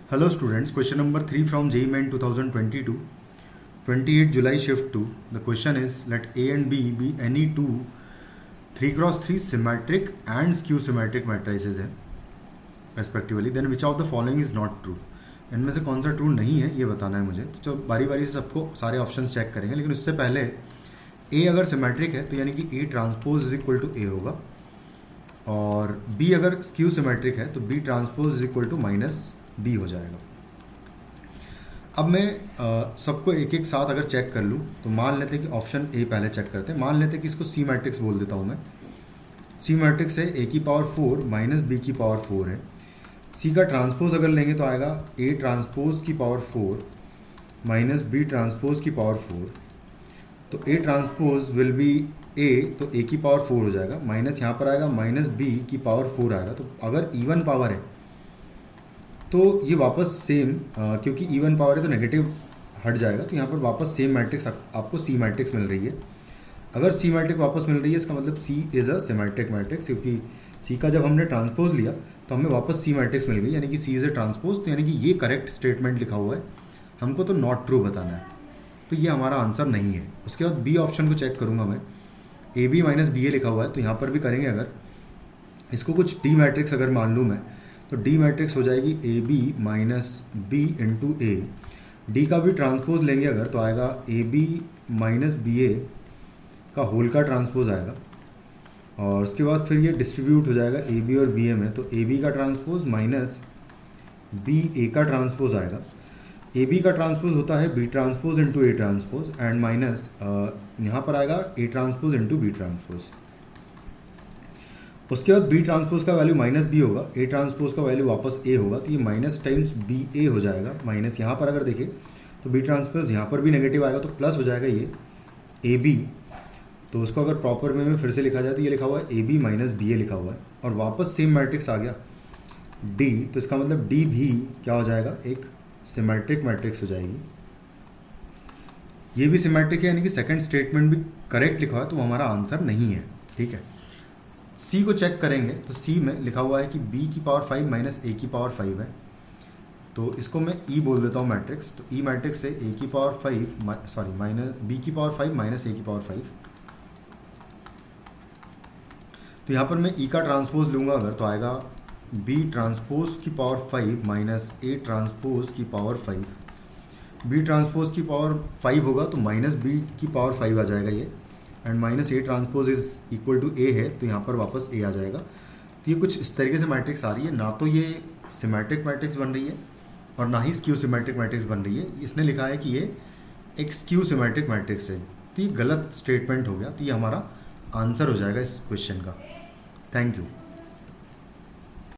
Hello students, question number 3 from JEE Main 2022, 28 July shift 2. The question is, let A and B be any two 3x3 symmetric and skew symmetric matrices हैं respectively, then which of the following is not true? इनमें से कौन सा true नहीं है ये बताना है मुझे। तो चलो बारी बारी से सबको सारे ऑप्शंस चेक करेंगे, लेकिन उससे पहले ए अगर सिमेट्रिक है तो यानी कि A transpose is equal to A होगा, और बी अगर स्क्यू सिमेट्रिक है तो B transpose is equal to minus B हो जाएगा। अब मैं सबको एक एक साथ अगर चेक कर लूँ तो मान लेते हैं कि ऑप्शन ए पहले चेक करते हैं। मान लेते हैं कि इसको सी मैट्रिक्स बोल देता हूँ मैं। सी मैट्रिक्स है ए की पावर 4 माइनस बी की पावर 4 है। सी का ट्रांसपोज अगर लेंगे तो आएगा ए ट्रांसपोज की पावर 4 माइनस बी ट्रांसपोज की पावर 4। तो ए ट्रांसपोज विल बी ए, तो ए की पावर 4 हो जाएगा, माइनस यहाँ पर आएगा माइनस बी की पावर 4 आएगा। तो अगर इवन पावर है तो ये वापस सेम, क्योंकि इवन पावर है तो नेगेटिव हट जाएगा, तो यहाँ पर वापस सेम मैट्रिक्स आपको सी मैट्रिक्स मिल रही है। अगर सी मैट्रिक्स वापस मिल रही है इसका मतलब सी इज़ अ सिमेट्रिक मैट्रिक्स, क्योंकि सी का जब हमने ट्रांसपोज लिया तो हमें वापस सी मैट्रिक्स मिल गई, यानी कि सी इज़ अ ट्रांसपोज। तो यानी कि ये करेक्ट स्टेटमेंट लिखा हुआ है, हमको तो नॉट ट्रू बताना है, तो ये हमारा आंसर नहीं है। उसके बाद बी ऑप्शन को चेक करूँगा मैं। ए बी माइनस बी ए लिखा हुआ है, तो यहाँ पर भी करेंगे। अगर इसको कुछ डी मैट्रिक्स अगर मान लूँ मैं तो डी मैट्रिक्स हो जाएगी A B minus B into A. D का भी ट्रांसपोज लेंगे अगर तो आएगा A B minus B A का होल का ट्रांसपोज आएगा, और उसके बाद फिर ये डिस्ट्रीब्यूट हो जाएगा ए बी और बी ए में। तो ए बी का ट्रांसपोज माइनस बी ए का ट्रांसपोज आएगा। ए बी का ट्रांसपोज होता है B transpose into A transpose, and minus यहाँ पर आएगा A transpose into B transpose. उसके बाद बी ट्रांसपोज का वैल्यू माइनस बी होगा, ए ट्रांसपोज का वैल्यू वापस ए होगा, तो ये माइनस टाइम्स बी ए हो जाएगा। माइनस यहाँ पर अगर देखें तो बी ट्रांसपोज यहाँ पर भी नेगेटिव आएगा, तो प्लस हो जाएगा ये ए बी। तो उसको अगर प्रॉपर वे में फिर से लिखा जाए तो ये लिखा हुआ है ए बी माइनस बी ए लिखा हुआ है, और वापस सेम मैट्रिक्स आ गया डी। तो इसका मतलब डी भी क्या हो जाएगा, एक सिमेट्रिक मैट्रिक्स हो जाएगी। ये भी सिमेट्रिक है, यानी कि सेकंड स्टेटमेंट भी करेक्ट लिखा हुआ है, तो हमारा आंसर नहीं है। ठीक है, सी को चेक करेंगे तो सी में लिखा हुआ है कि बी की पावर 5 माइनस ए की पावर 5 है। तो इसको मैं ई बोल देता हूँ मैट्रिक्स। तो ई मैट्रिक्स है ए की पावर 5 माइनस बी की पावर 5 माइनस ए की पावर 5। तो यहाँ पर मैं ई का ट्रांसपोज लूँगा अगर तो आएगा बी ट्रांसपोज की पावर 5 माइनस ए ट्रांसपोज की पावर 5। बी ट्रांसपोज की पावर 5 होगा तो माइनस बी की पावर 5 आ जाएगा ये, and minus A transpose is equal to A है, तो यहाँ पर वापस ए आ जाएगा। तो ये कुछ इस तरीके से मैट्रिक्स आ रही है, ना तो ये सिमेट्रिक मैट्रिक्स बन रही है और ना ही स्क्यू सिमेट्रिक मैट्रिक्स बन रही है। इसने लिखा है कि ये एक स्क्यू सिमेट्रिक मैट्रिक्स है, तो ये गलत स्टेटमेंट हो गया, तो ये हमारा आंसर हो जाएगा इस क्वेश्चन का। Thank you.